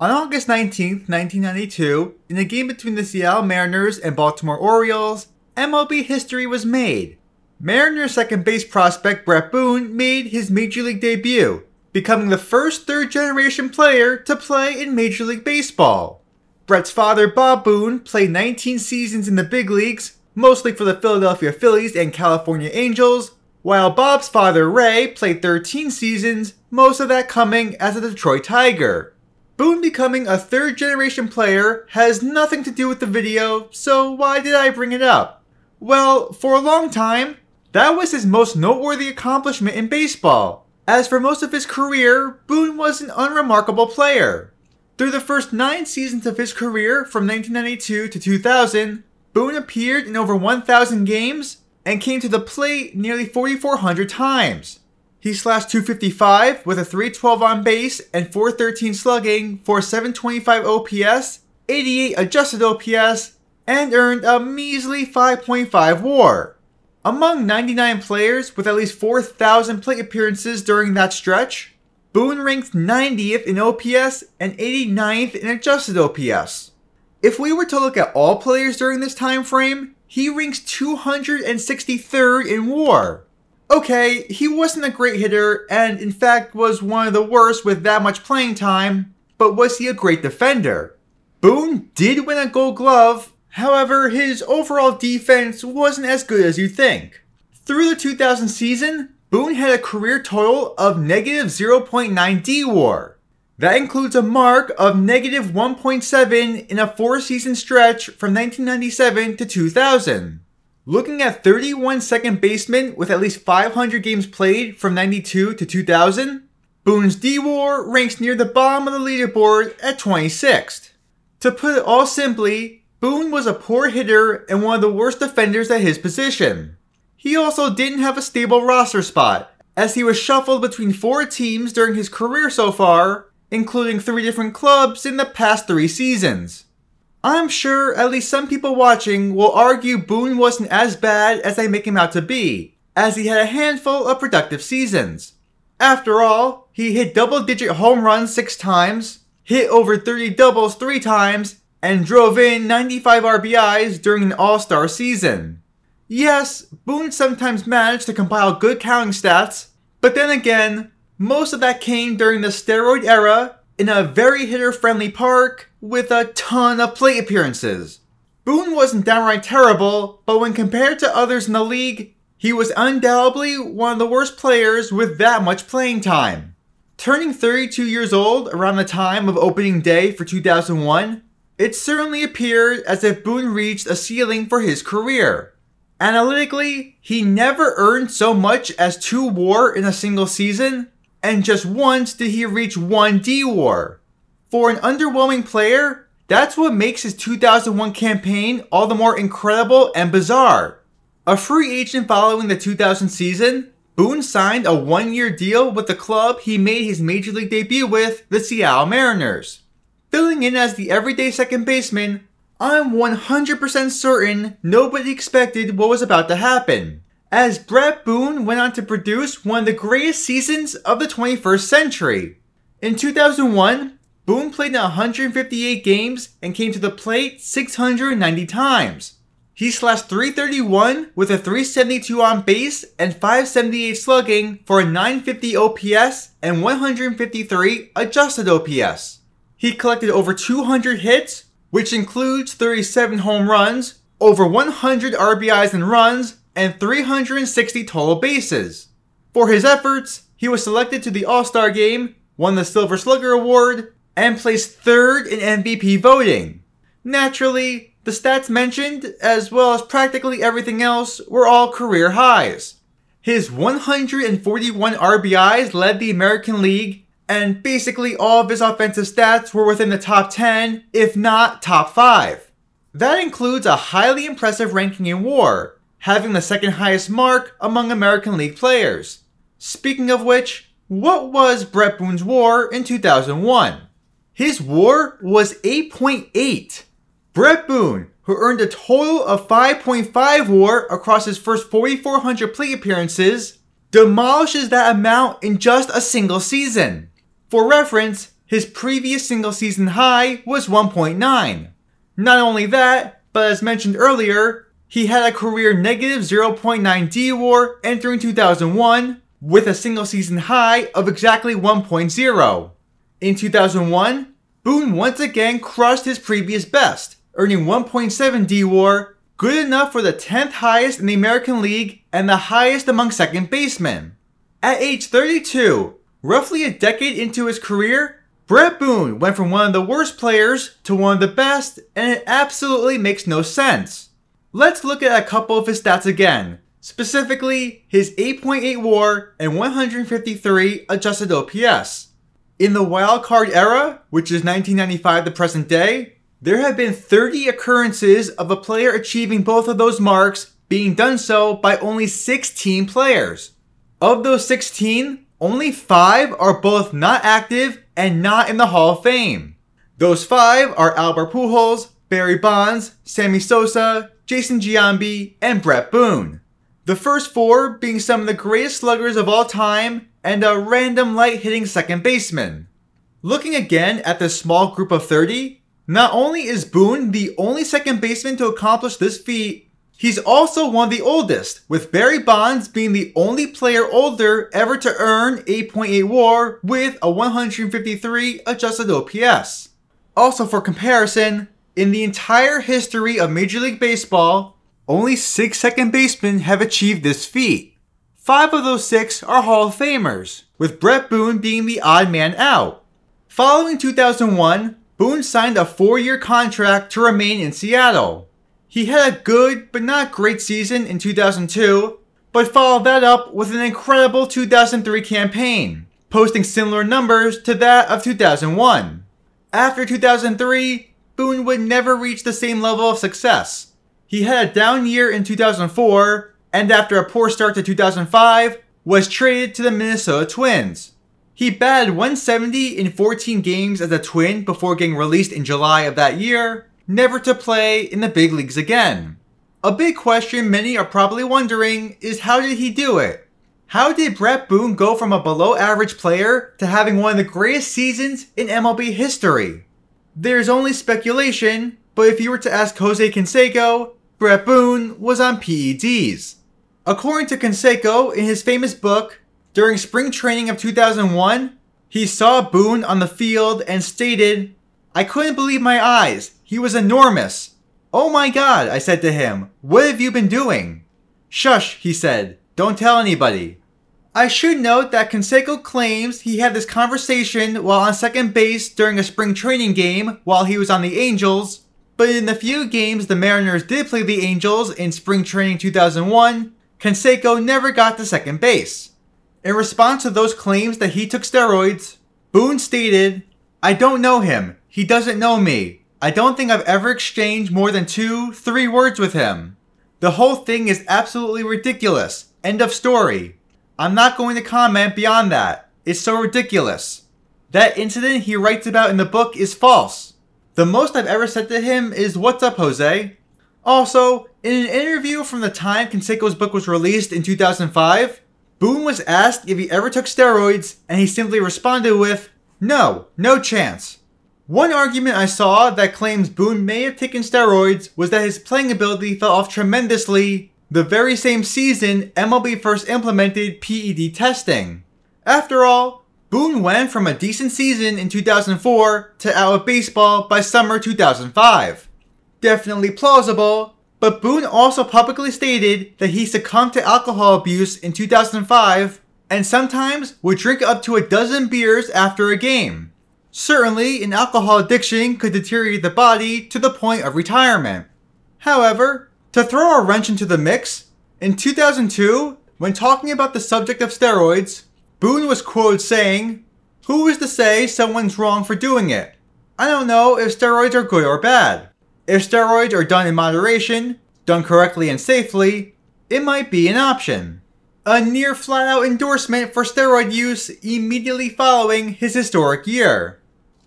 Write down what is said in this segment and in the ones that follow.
On August 19, 1992, in a game between the Seattle Mariners and Baltimore Orioles, MLB history was made. Mariners second base prospect Bret Boone made his Major League debut, becoming the first third-generation player to play in Major League Baseball. Bret's father, Bob Boone, played 19 seasons in the big leagues, mostly for the Philadelphia Phillies and California Angels, while Bob's father, Ray, played 13 seasons, most of that coming as a Detroit Tiger. Boone becoming a third-generation player has nothing to do with the video, so why did I bring it up? Well, for a long time, that was his most noteworthy accomplishment in baseball. As for most of his career, Boone was an unremarkable player. Through the first 9 seasons of his career, from 1992 to 2000, Boone appeared in over 1,000 games and came to the plate nearly 4,400 times. He slashed .255 with a .312 on base and .413 slugging for 725 OPS, 88 adjusted OPS, and earned a measly 5.5 WAR. Among 99 players with at least 4,000 plate appearances during that stretch, Boone ranked 90th in OPS and 89th in adjusted OPS. If we were to look at all players during this time frame, he ranks 263rd in WAR. Okay, he wasn't a great hitter and in fact was one of the worst with that much playing time, but was he a great defender? Boone did win a Gold Glove, however his overall defense wasn't as good as you'd think. Through the 2000 season, Boone had a career total of negative 0.9 D-WAR. That includes a mark of negative 1.7 in a 4-season stretch from 1997 to 2000. Looking at 31 second basemen with at least 500 games played from 92 to 2000, Boone's D-WAR ranks near the bottom of the leaderboard at 26th. To put it all simply, Boone was a poor hitter and one of the worst defenders at his position. He also didn't have a stable roster spot, as he was shuffled between 4 teams during his career so far, including 3 different clubs in the past 3 seasons. I'm sure at least some people watching will argue Boone wasn't as bad as they make him out to be, as he had a handful of productive seasons. After all, he hit double-digit home runs 6 times, hit over 30 doubles 3 times, and drove in 95 RBIs during an all-star season. Yes, Boone sometimes managed to compile good counting stats, but then again, most of that came during the steroid era in a very hitter-friendly park with a ton of plate appearances. Boone wasn't downright terrible, but when compared to others in the league, he was undoubtedly one of the worst players with that much playing time. Turning 32 years old around the time of opening day for 2001, it certainly appeared as if Boone reached a ceiling for his career. Analytically, he never earned so much as 2 WAR in a single season, and just once did he reach 1 D-WAR. For an underwhelming player, that's what makes his 2001 campaign all the more incredible and bizarre. A free agent following the 2000 season, Boone signed a 1-year deal with the club he made his Major League debut with, the Seattle Mariners. Filling in as the everyday second baseman, I'm 100% certain nobody expected what was about to happen, as Bret Boone went on to produce one of the greatest seasons of the 21st century. In 2001, Boone played in 158 games and came to the plate 690 times. He slashed .331 with a .372 on base and .578 slugging for a .950 OPS and 153 adjusted OPS. He collected over 200 hits, which includes 37 home runs, over 100 RBIs and runs, and 360 total bases. For his efforts, he was selected to the All-Star Game, won the Silver Slugger Award, and placed 3rd in MVP voting. Naturally, the stats mentioned, as well as practically everything else, were all career highs. His 141 RBIs led the American League, and basically all of his offensive stats were within the top 10, if not top 5. That includes a highly impressive ranking in WAR, having the 2nd highest mark among American League players. Speaking of which, what was Bret Boone's WAR in 2001? His WAR was 8.8. Bret Boone, who earned a total of 5.5 WAR across his first 4,400 plate appearances, demolishes that amount in just a single season. For reference, His previous single season high was 1.9. Not only that, but as mentioned earlier, he had a career negative 0.9 D-WAR entering 2001 with a single season high of exactly 1.0. In 2001, Boone once again crushed his previous best, earning 1.7 D-WAR, good enough for the 10th highest in the American League and the highest among second basemen. At age 32, roughly a decade into his career, Bret Boone went from one of the worst players to one of the best, and it absolutely makes no sense. Let's look at a couple of his stats again, specifically his 8.8 WAR and 153 adjusted OPS. In the wildcard era, which is 1995 to present day, there have been 30 occurrences of a player achieving both of those marks, being done so by only 16 players. Of those 16, only 5 are both not active and not in the Hall of Fame. Those 5 are Albert Pujols, Barry Bonds, Sammy Sosa, Jason Giambi, and Bret Boone. The first 4 being some of the greatest sluggers of all time and a random light-hitting second baseman. Looking again at this small group of 30, not only is Boone the only second baseman to accomplish this feat, he's also one of the oldest, with Barry Bonds being the only player older ever to earn 8.8 WAR with a 153 adjusted OPS. Also for comparison, in the entire history of Major League Baseball, only 6 second basemen have achieved this feat. 5 of those 6 are Hall of Famers, with Bret Boone being the odd man out. Following 2001, Boone signed a 4-year contract to remain in Seattle. He had a good but not great season in 2002, but followed that up with an incredible 2003 campaign, posting similar numbers to that of 2001. After 2003, Boone would never reach the same level of success. He had a down year in 2004, and after a poor start to 2005, was traded to the Minnesota Twins. He batted 170 in 14 games as a Twin before getting released in July of that year, never to play in the big leagues again. A big question many are probably wondering is how did he do it? How did Bret Boone go from a below average player to having one of the greatest seasons in MLB history? There's only speculation, but if you were to ask Jose Canseco, Bret Boone was on PEDs. According to Canseco, in his famous book, during spring training of 2001, he saw Boone on the field and stated, "I couldn't believe my eyes. He was enormous. Oh my God," I said to him, "what have you been doing?" "Shush," he said, "don't tell anybody." I should note that Canseco claims he had this conversation while on second base during a spring training game while he was on the Angels, but in the few games the Mariners did play the Angels in spring training 2001, Canseco never got to second base. In response to those claims that he took steroids, Boone stated, "I don't know him. He doesn't know me. I don't think I've ever exchanged more than 2-3 words with him. The whole thing is absolutely ridiculous. End of story. I'm not going to comment beyond that. It's so ridiculous. That incident he writes about in the book is false. The most I've ever said to him is, 'What's up, Jose?'" Also, in an interview from the time Canseco's book was released in 2005, Boone was asked if he ever took steroids, and he simply responded with, "No, no chance." One argument I saw that claims Boone may have taken steroids was that his playing ability fell off tremendously the very same season MLB first implemented PED testing. After all, Boone went from a decent season in 2004 to out of baseball by summer 2005. Definitely plausible, but Boone also publicly stated that he succumbed to alcohol abuse in 2005 and sometimes would drink up to a dozen beers after a game. Certainly, an alcohol addiction could deteriorate the body to the point of retirement. However, to throw a wrench into the mix, in 2002, when talking about the subject of steroids, Boone was quoted saying, "Who is to say someone's wrong for doing it? I don't know if steroids are good or bad. If steroids are done in moderation, done correctly and safely, it might be an option." A near flat-out endorsement for steroid use immediately following his historic year.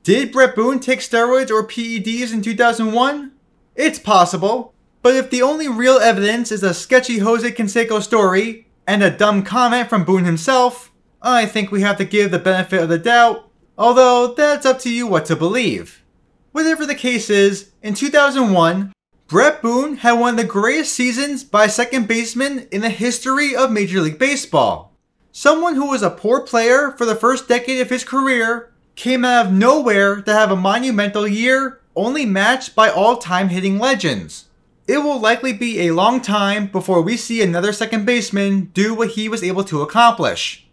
Did Bret Boone take steroids or PEDs in 2001? It's possible, but if the only real evidence is a sketchy Jose Canseco story and a dumb comment from Boone himself, I think we have to give the benefit of the doubt. although that's up to you what to believe. Whatever the case is, in 2001, Bret Boone had one of the greatest seasons by a second baseman in the history of Major League Baseball. Someone who was a poor player for the first decade of his career came out of nowhere to have a monumental year, only matched by all-time hitting legends. It will likely be a long time before we see another second baseman do what he was able to accomplish.